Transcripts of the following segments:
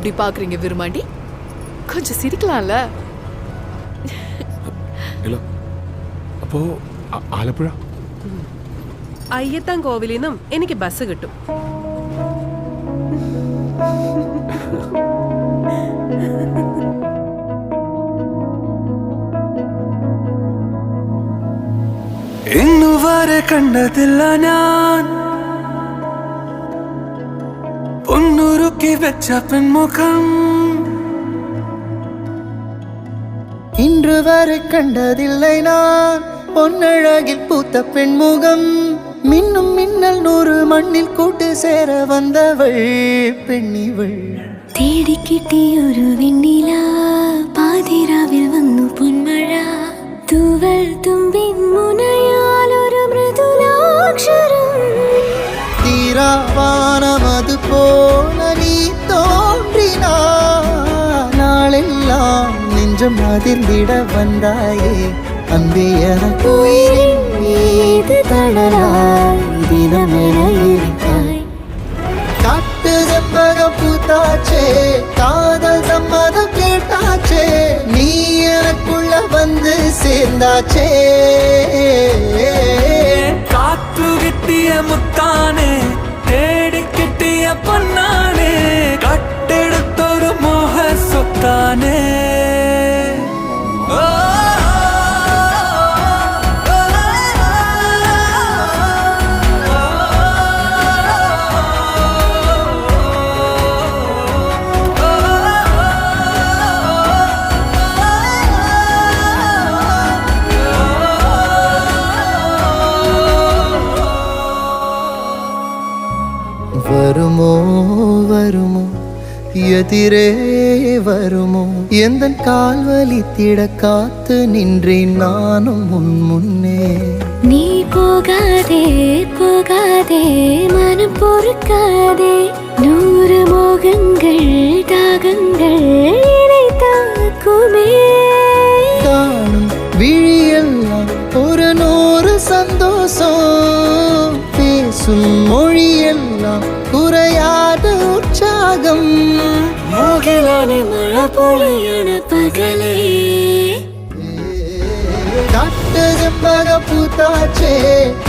அப்படி பாக்குறீங்க விருமாண்டி? கொஞ்சம் சிரிக்கலாம்ல. இல்ல അപ്പോ ആലപ്പുഴ അയ്യത്താൻ കോവിലിൽ നിന്നും എനിക്ക് ബസ് കിട്ടും. ഇന്നുവരെ കണ്ടതില്ല ഞാൻ പൊന്നുരുക്കി വെച്ച പെൺമുഖം. இன்று வரை கண்டதில்லை நான் பொன்னழகில் பூத்த பெண்முகம். மின்னும் மின்னல் 100 மண்ணில் கூட்டு சேர வந்தவள் பெண்ணிவள். தேடி கிட்டியொரு வெண்ணிலா பாதிராவில் വന്നു പൊന്മഴ. തൂവൽ തുമ്പിൻ മുനയാൽ ഒരു മൃദുലാക്ഷരം. தீராவானம் அது போல நீ தோன்றினாய். நாளெல்லாம் நெஞ்சம் அதிர்ந்திட வந்தாயே அன்பே எனக்கு உயிரின் மீது தளராய் தினமென இருக்காய். காட்டு செம்பகம் பூத்தாச்சே காதல் சம்மதம் கேட்டாச்சே நீ எனக்குள்ள வந்து சேர்ந்தாச்சே. കാത്തു കിട്ടിയ മുത്താനെ തേടി കിട്ടിയ പൊന്നാനെ കട്ടെടുത്തൊരു മോഹ സ്വത്താനെ. வருமோ வருமோ எதிரே வருமோ எந்தன் கால் வலித்திட காத்து நின்றேன் நானும் முன்னே. நீ போகாதே போகாதே மனம் பொறுக்காதே. 100 மோகங்கள் தாகங்கள் இதை தாக்குமே. காணும் விழியெல்லாம் ஒரு 100 சந்தோஷம். பேசும் மொழியெல்லாம் குறையாத உற்சாகம். மோகிலானே மழை பொழியன பகலே. காட்டு செம்பக பூத்தாச்சே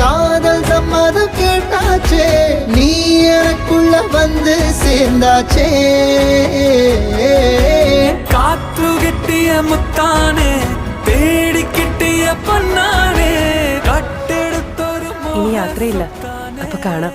காதல் சம்மதம் கேட்டாச்சே நீ எனக்குள்ள வந்து சேர்ந்தாச்சே. കാത്തു കിട്ടിയ മുത്താനെ തേടി കിട്ടിയ പൊന്നാനെ കട്ടെടുത്തൊരു ഇനി യാത്രയില്ല. അപ്പൊ കാണാം.